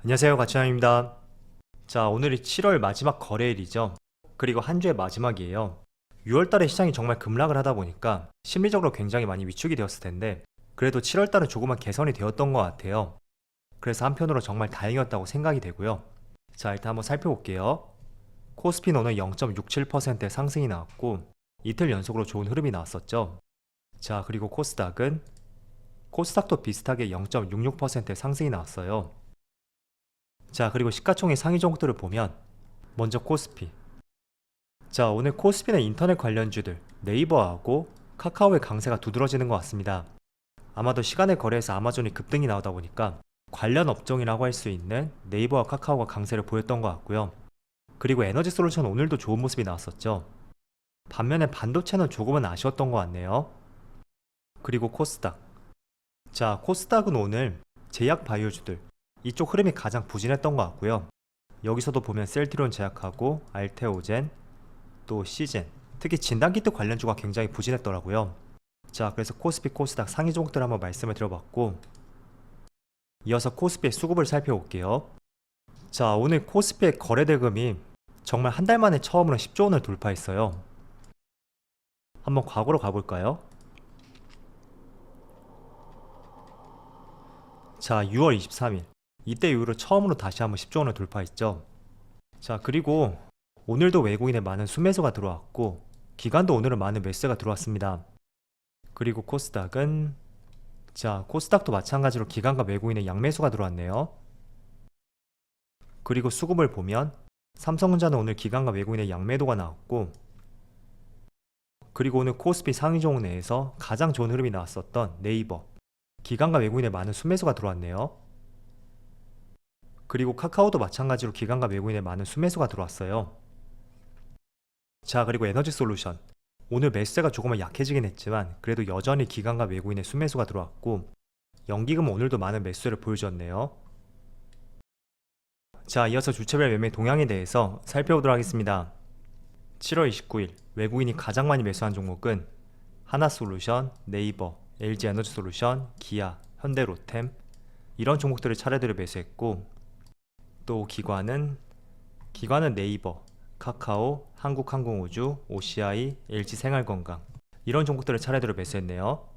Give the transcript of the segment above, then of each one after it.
안녕하세요, 가치남입니다. 자, 오늘이 7월 마지막 거래일이죠. 그리고 한 주의 마지막이에요. 6월 달에 시장이 정말 급락을 하다 보니까 심리적으로 굉장히 많이 위축이 되었을 텐데, 그래도 7월 달은 조금은 개선이 되었던 것 같아요. 그래서 한편으로 정말 다행이었다고 생각이 되고요. 자, 일단 한번 살펴볼게요. 코스피는 오늘 0.67%의 상승이 나왔고, 이틀 연속으로 좋은 흐름이 나왔었죠. 자, 그리고 코스닥도 비슷하게 0.66%의 상승이 나왔어요. 자, 그리고 시가총액 상위 종목들을 보면 먼저 코스피. 자, 오늘 코스피는 인터넷 관련주들 네이버하고 카카오의 강세가 두드러지는 것 같습니다. 아마도 시간의 거래에서 아마존이 급등이 나오다 보니까 관련 업종이라고 할 수 있는 네이버와 카카오가 강세를 보였던 것 같고요. 그리고 에너지 솔루션 오늘도 좋은 모습이 나왔었죠. 반면에 반도체는 조금은 아쉬웠던 것 같네요. 그리고 코스닥. 자, 코스닥은 오늘 제약 바이오주들 이쪽 흐름이 가장 부진했던 것 같고요. 여기서도 보면 셀트리온 제약하고 알테오젠, 또 시젠, 특히 진단키트 관련주가 굉장히 부진했더라고요. 자, 그래서 코스피, 코스닥 상위 종목들 한번 말씀을 드려봤고, 이어서 코스피의 수급을 살펴볼게요. 자, 오늘 코스피의 거래 대금이 정말 한 달 만에 처음으로 10조 원을 돌파했어요. 한번 과거로 가볼까요? 자, 6월 23일 이때 이후로 처음으로 다시 한번 10조 원을 돌파했죠. 자, 그리고 오늘도 외국인의 많은 순매수가 들어왔고, 기관도 오늘은 많은 매수가 들어왔습니다. 그리고 코스닥도 마찬가지로 기관과 외국인의 양매수가 들어왔네요. 그리고 수급을 보면 삼성전자는 오늘 기관과 외국인의 양매도가 나왔고, 그리고 오늘 코스피 상위 종목 내에서 가장 좋은 흐름이 나왔었던 네이버, 기관과 외국인의 많은 순매수가 들어왔네요. 그리고 카카오도 마찬가지로 기관과 외국인의 많은 순매수가 들어왔어요. 자, 그리고 에너지 솔루션 오늘 매수세가 조금은 약해지긴 했지만 그래도 여전히 기관과 외국인의 순매수가 들어왔고, 연기금 오늘도 많은 매수세를 보여주었네요. 자, 이어서 주체별 매매 동향에 대해서 살펴보도록 하겠습니다. 7월 29일 외국인이 가장 많이 매수한 종목은 하나솔루션, 네이버, LG에너지솔루션, 기아, 현대로템 이런 종목들을 차례대로 매수했고, 또 기관은 네이버, 카카오, 한국항공우주, OCI, LG생활건강 이런 종목들을 차례대로 매수했네요.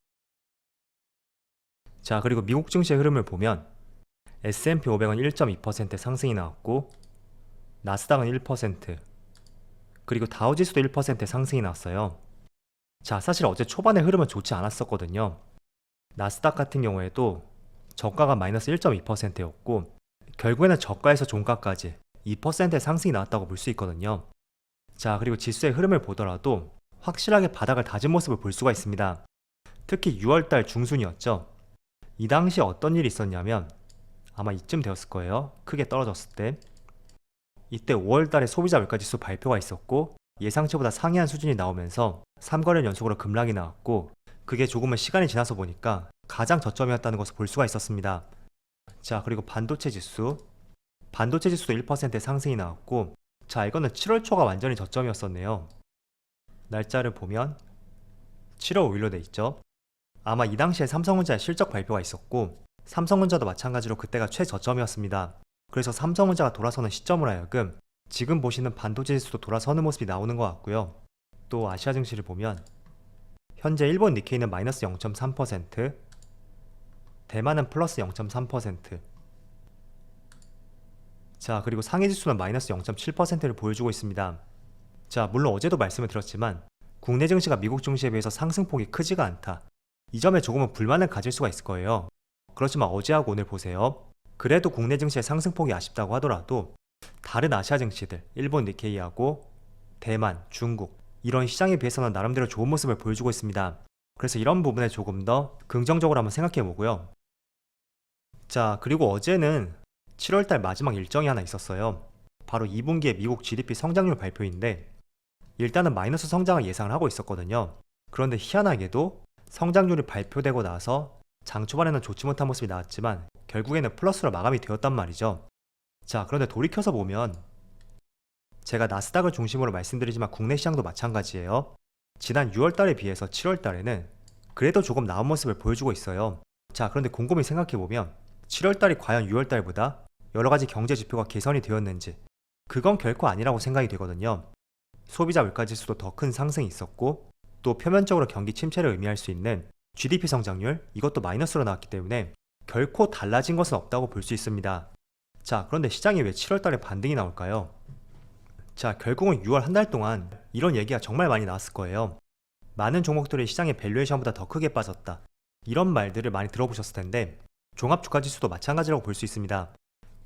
자, 그리고 미국 증시의 흐름을 보면 S&P 500은 1.2% 상승이 나왔고, 나스닥은 1%, 그리고 다우지수도 1% 상승이 나왔어요. 자, 사실 어제 초반에 흐름은 좋지 않았었거든요. 나스닥 같은 경우에도 저가가 마이너스 1.2%였고 결국에는 저가에서 종가까지 2%의 상승이 나왔다고 볼 수 있거든요. 자, 그리고 지수의 흐름을 보더라도 확실하게 바닥을 다진 모습을 볼 수가 있습니다. 특히 6월달 중순이었죠. 이 당시에 어떤 일이 있었냐면 아마 이쯤 되었을 거예요. 크게 떨어졌을 때. 이때 5월달에 소비자 물가지수 발표가 있었고 예상치보다 상이한 수준이 나오면서 3거래일 연속으로 급락이 나왔고, 그게 조금은 시간이 지나서 보니까 가장 저점이었다는 것을 볼 수가 있었습니다. 자, 그리고 반도체 지수도 1%의 상승이 나왔고, 자, 이거는 7월 초가 완전히 저점이었었네요. 날짜를 보면 7월 5일로 돼 있죠. 아마 이 당시에 삼성전자의 실적 발표가 있었고 삼성전자도 마찬가지로 그때가 최저점이었습니다. 그래서 삼성전자가 돌아서는 시점으로 하여금 지금 보시는 반도체 지수도 돌아서는 모습이 나오는 것 같고요. 또 아시아 증시를 보면 현재 일본 니케이는 마이너스 0.3%, 대만은 플러스 0.3%, 자, 그리고 상해 지수는 마이너스 0.7%를 보여주고 있습니다. 자, 물론 어제도 말씀을 드렸지만 국내 증시가 미국 증시에 비해서 상승폭이 크지가 않다, 이 점에 조금은 불만을 가질 수가 있을 거예요. 그렇지만 어제하고 오늘 보세요. 그래도 국내 증시의 상승폭이 아쉽다고 하더라도 다른 아시아 증시들, 일본 니케이하고 대만, 중국 이런 시장에 비해서는 나름대로 좋은 모습을 보여주고 있습니다. 그래서 이런 부분에 조금 더 긍정적으로 한번 생각해 보고요. 자, 그리고 어제는 7월달 마지막 일정이 하나 있었어요. 바로 2분기의 미국 GDP 성장률 발표인데, 일단은 마이너스 성장을 예상을 하고 있었거든요. 그런데 희한하게도 성장률이 발표되고 나서 장 초반에는 좋지 못한 모습이 나왔지만 결국에는 플러스로 마감이 되었단 말이죠. 자, 그런데 돌이켜서 보면 제가 나스닥을 중심으로 말씀드리지만 국내 시장도 마찬가지예요. 지난 6월달에 비해서 7월달에는 그래도 조금 나은 모습을 보여주고 있어요. 자, 그런데 곰곰이 생각해보면 7월달이 과연 6월달보다 여러 가지 경제 지표가 개선이 되었는지, 그건 결코 아니라고 생각이 되거든요. 소비자 물가지수도 더 큰 상승이 있었고, 또 표면적으로 경기 침체를 의미할 수 있는 GDP 성장률, 이것도 마이너스로 나왔기 때문에 결코 달라진 것은 없다고 볼 수 있습니다. 자, 그런데 시장이 왜 7월 달에 반등이 나올까요? 자, 결국은 6월 한 달 동안 이런 얘기가 정말 많이 나왔을 거예요. 많은 종목들이 시장의 밸류에이션보다 더 크게 빠졌다, 이런 말들을 많이 들어보셨을 텐데, 종합주가지수도 마찬가지라고 볼 수 있습니다.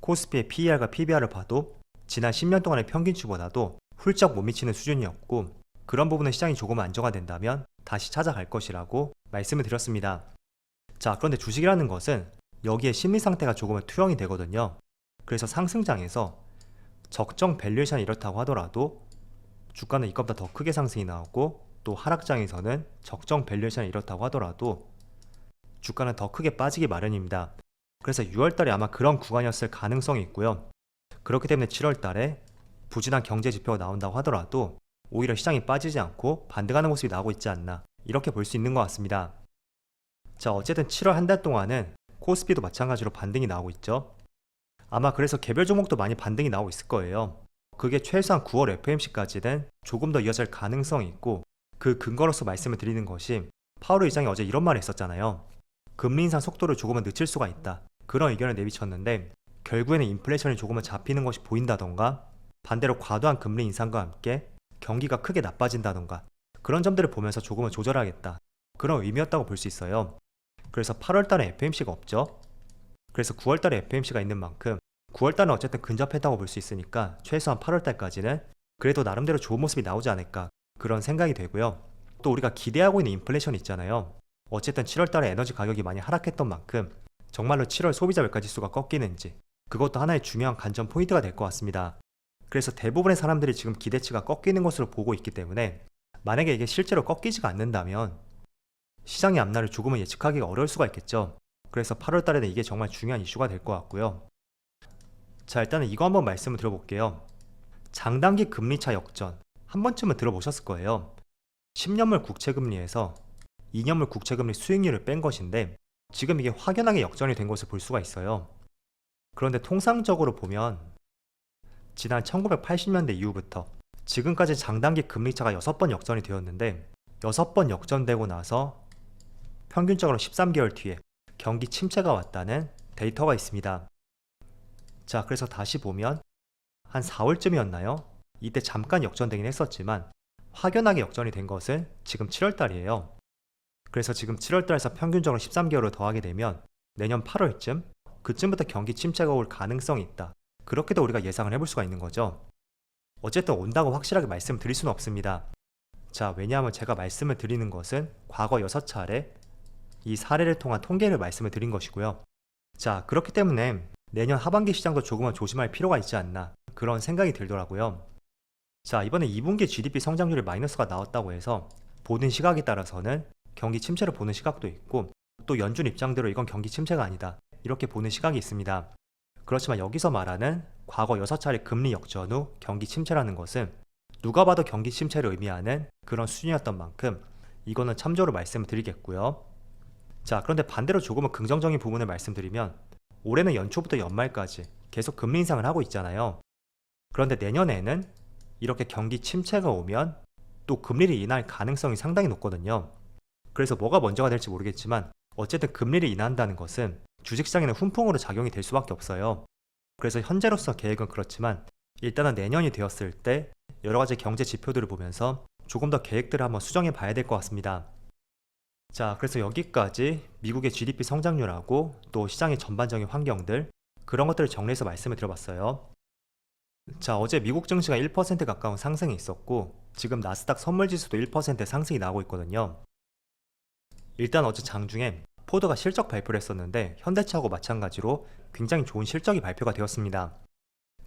코스피의 PER과 PBR을 봐도 지난 10년 동안의 평균치보다도 훌쩍 못 미치는 수준이었고, 그런 부분은 시장이 조금 안정화된다면 다시 찾아갈 것이라고 말씀을 드렸습니다. 자, 그런데 주식이라는 것은 여기에 심리 상태가 조금은 투영이 되거든요. 그래서 상승장에서 적정 밸류에이션이 이렇다고 하더라도 주가는 이것보다 더 크게 상승이 나오고, 또 하락장에서는 적정 밸류에이션이 이렇다고 하더라도 주가는 더 크게 빠지기 마련입니다. 그래서 6월달에 아마 그런 구간이었을 가능성이 있고요. 그렇기 때문에 7월달에 부진한 경제 지표가 나온다고 하더라도 오히려 시장이 빠지지 않고 반등하는 모습이 나오고 있지 않나, 이렇게 볼 수 있는 것 같습니다. 자, 어쨌든 7월 한 달 동안은 코스피도 마찬가지로 반등이 나오고 있죠. 아마 그래서 개별 종목도 많이 반등이 나오고 있을 거예요. 그게 최소한 9월 FOMC까지는 조금 더 이어질 가능성이 있고, 그 근거로서 말씀을 드리는 것이 파월 의장이 어제 이런 말을 했었잖아요. 금리 인상 속도를 조금은 늦출 수가 있다, 그런 의견을 내비쳤는데, 결국에는 인플레이션이 조금은 잡히는 것이 보인다던가, 반대로 과도한 금리 인상과 함께 경기가 크게 나빠진다던가, 그런 점들을 보면서 조금은 조절하겠다, 그런 의미였다고 볼 수 있어요. 그래서 8월달에 FOMC가 없죠. 그래서 9월달에 FOMC가 있는 만큼 9월달은 어쨌든 근접했다고 볼 수 있으니까 최소한 8월달까지는 그래도 나름대로 좋은 모습이 나오지 않을까, 그런 생각이 되고요. 또 우리가 기대하고 있는 인플레이션이 있잖아요. 어쨌든 7월달에 에너지 가격이 많이 하락했던 만큼 정말로 7월 소비자 물가지수가 꺾이는지, 그것도 하나의 중요한 관전 포인트가 될 것 같습니다. 그래서 대부분의 사람들이 지금 기대치가 꺾이는 것으로 보고 있기 때문에, 만약에 이게 실제로 꺾이지가 않는다면 시장의 앞날을 조금은 예측하기가 어려울 수가 있겠죠. 그래서 8월달에는 이게 정말 중요한 이슈가 될 것 같고요. 자, 일단은 이거 한번 말씀을 드려볼게요. 장단기 금리차 역전, 한 번쯤은 들어보셨을 거예요. 10년물 국채금리에서 2년물 국채금리 수익률을 뺀 것인데, 지금 이게 확연하게 역전이 된 것을 볼 수가 있어요. 그런데 통상적으로 보면 지난 1980년대 이후부터 지금까지 장단기 금리차가 6번 역전이 되었는데, 6번 역전되고 나서 평균적으로 13개월 뒤에 경기 침체가 왔다는 데이터가 있습니다. 자, 그래서 다시 보면 한 4월쯤이었나요? 이때 잠깐 역전되긴 했었지만 확연하게 역전이 된 것은 지금 7월달이에요. 그래서 지금 7월달에서 평균적으로 13개월을 더하게 되면 내년 8월쯤, 그쯤부터 경기 침체가 올 가능성이 있다, 그렇게도 우리가 예상을 해볼 수가 있는 거죠. 어쨌든 온다고 확실하게 말씀드릴 수는 없습니다. 자, 왜냐하면 제가 말씀을 드리는 것은 과거 6차례 이 사례를 통한 통계를 말씀을 드린 것이고요. 자, 그렇기 때문에 내년 하반기 시장도 조금은 조심할 필요가 있지 않나, 그런 생각이 들더라고요. 자, 이번에 2분기 GDP 성장률이 마이너스가 나왔다고 해서 보는 시각에 따라서는 경기 침체를 보는 시각도 있고, 또 연준 입장대로 이건 경기 침체가 아니다, 이렇게 보는 시각이 있습니다. 그렇지만 여기서 말하는 과거 6차례 금리 역전 후 경기 침체라는 것은 누가 봐도 경기 침체를 의미하는 그런 수준이었던 만큼 이거는 참조로 말씀을 드리겠고요. 자, 그런데 반대로 조금은 긍정적인 부분을 말씀드리면, 올해는 연초부터 연말까지 계속 금리 인상을 하고 있잖아요. 그런데 내년에는 이렇게 경기 침체가 오면 또 금리를 인하할 가능성이 상당히 높거든요. 그래서 뭐가 먼저가 될지 모르겠지만 어쨌든 금리를 인하한다는 것은 주식시장에는 훈풍으로 작용이 될 수밖에 없어요. 그래서 현재로서 계획은 그렇지만 일단은 내년이 되었을 때 여러가지 경제 지표들을 보면서 조금 더 계획들을 한번 수정해 봐야 될 것 같습니다. 자, 그래서 여기까지 미국의 GDP 성장률하고 또 시장의 전반적인 환경들, 그런 것들을 정리해서 말씀을 드려봤어요. 자, 어제 미국 증시가 1% 가까운 상승이 있었고, 지금 나스닥 선물지수도 1% 상승이 나오고 있거든요. 일단 어제 장중에 포드가 실적 발표를 했었는데 현대차하고 마찬가지로 굉장히 좋은 실적이 발표가 되었습니다.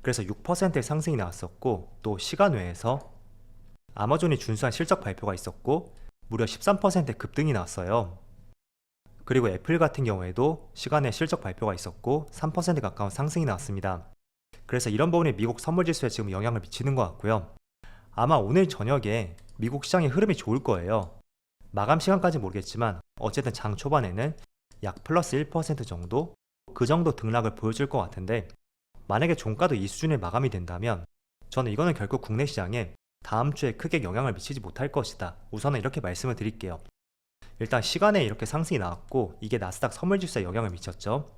그래서 6%의 상승이 나왔었고, 또 시간 외에서 아마존이 준수한 실적 발표가 있었고 무려 13%의 급등이 나왔어요. 그리고 애플 같은 경우에도 시간에 실적 발표가 있었고 3% 가까운 상승이 나왔습니다. 그래서 이런 부분이 미국 선물지수에 지금 영향을 미치는 것 같고요. 아마 오늘 저녁에 미국 시장의 흐름이 좋을 거예요. 마감 시간까지 모르겠지만 어쨌든 장 초반에는 약 플러스 1% 정도, 그 정도 등락을 보여줄 것 같은데, 만약에 종가도 이 수준에 마감이 된다면 저는 이거는 결국 국내 시장에 다음 주에 크게 영향을 미치지 못할 것이다. 우선은 이렇게 말씀을 드릴게요. 일단 시간에 이렇게 상승이 나왔고 이게 나스닥 선물지수에 영향을 미쳤죠.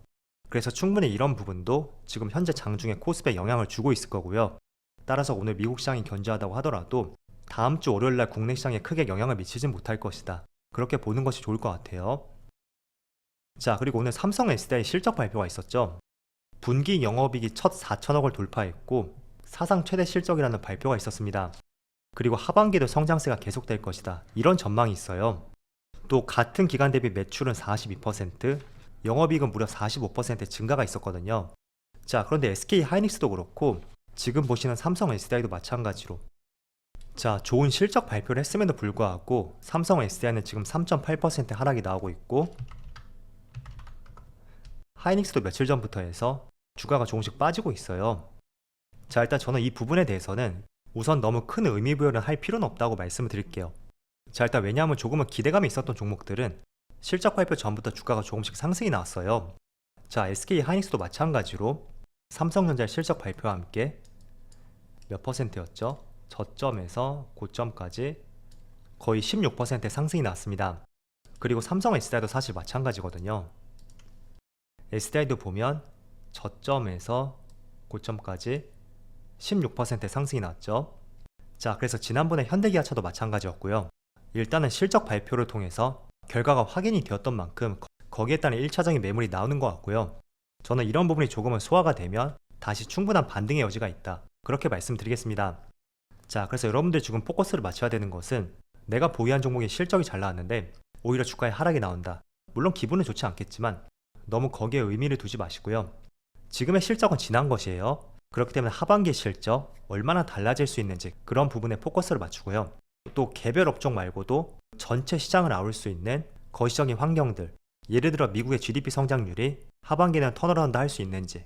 그래서 충분히 이런 부분도 지금 현재 장중에 코스피에 영향을 주고 있을 거고요. 따라서 오늘 미국 시장이 견조하다고 하더라도 다음 주 월요일날 국내 시장에 크게 영향을 미치진 못할 것이다. 그렇게 보는 것이 좋을 것 같아요. 자, 그리고 오늘 삼성 SDI 실적 발표가 있었죠. 분기 영업이익이 첫 4천억을 돌파했고 사상 최대 실적이라는 발표가 있었습니다. 그리고 하반기도 성장세가 계속될 것이다. 이런 전망이 있어요. 또 같은 기간 대비 매출은 42%, 영업이익은 무려 45% 증가가 있었거든요. 자, 그런데 SK 하이닉스도 그렇고 지금 보시는 삼성 SDI도 마찬가지로 자, 좋은 실적 발표를 했음에도 불구하고 삼성 SDI는 지금 3.8% 하락이 나오고 있고 하이닉스도 며칠 전부터 해서 주가가 조금씩 빠지고 있어요. 자, 일단 저는 이 부분에 대해서는 우선 너무 큰 의미 부여를 할 필요는 없다고 말씀을 드릴게요. 자, 일단 왜냐하면 조금은 기대감이 있었던 종목들은 실적 발표 전부터 주가가 조금씩 상승이 나왔어요. 자, SK 하이닉스도 마찬가지로 삼성전자 실적 발표와 함께 몇 %였죠? 저점에서 고점까지 거의 16% 상승이 나왔습니다. 그리고 삼성 SDI도 사실 마찬가지거든요. SDI도 보면 저점에서 고점까지 16% 상승이 나왔죠. 자, 그래서 지난번에 현대기아차도 마찬가지였고요. 일단은 실적 발표를 통해서 결과가 확인이 되었던 만큼 거기에 따른 1차적인 매물이 나오는 것 같고요. 저는 이런 부분이 조금은 소화가 되면 다시 충분한 반등의 여지가 있다. 그렇게 말씀드리겠습니다. 자, 그래서 여러분들 지금 포커스를 맞춰야 되는 것은 내가 보유한 종목의 실적이 잘 나왔는데 오히려 주가에 하락이 나온다. 물론 기분은 좋지 않겠지만 너무 거기에 의미를 두지 마시고요. 지금의 실적은 지난 것이에요. 그렇기 때문에 하반기 실적 얼마나 달라질 수 있는지 그런 부분에 포커스를 맞추고요. 또 개별 업종 말고도 전체 시장을 아울 수 있는 거시적인 환경들, 예를 들어 미국의 GDP 성장률이 하반기는 턴어라운드 할 수 있는지,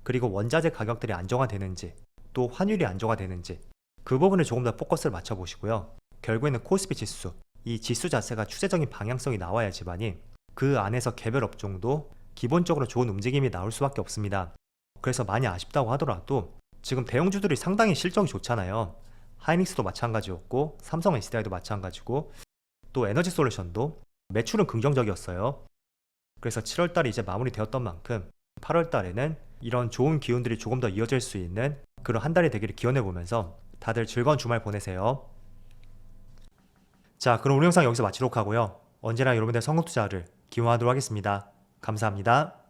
그리고 원자재 가격들이 안정화되는지, 또 환율이 안정화되는지 그 부분을 조금 더 포커스를 맞춰보시고요. 결국에는 코스피 지수, 이 지수 자체가 추세적인 방향성이 나와야지만이 그 안에서 개별 업종도 기본적으로 좋은 움직임이 나올 수밖에 없습니다. 그래서 많이 아쉽다고 하더라도 지금 대형주들이 상당히 실적이 좋잖아요. 하이닉스도 마찬가지였고 삼성 SDI도 마찬가지고 또 에너지솔루션도 매출은 긍정적이었어요. 그래서 7월달이 이제 마무리되었던 만큼 8월달에는 이런 좋은 기운들이 조금 더 이어질 수 있는 그런 한 달이 되기를 기원해보면서 다들 즐거운 주말 보내세요. 자, 그럼 오늘 영상 여기서 마치도록 하고요. 언제나 여러분들의 성공투자를 기원하도록 하겠습니다. 감사합니다.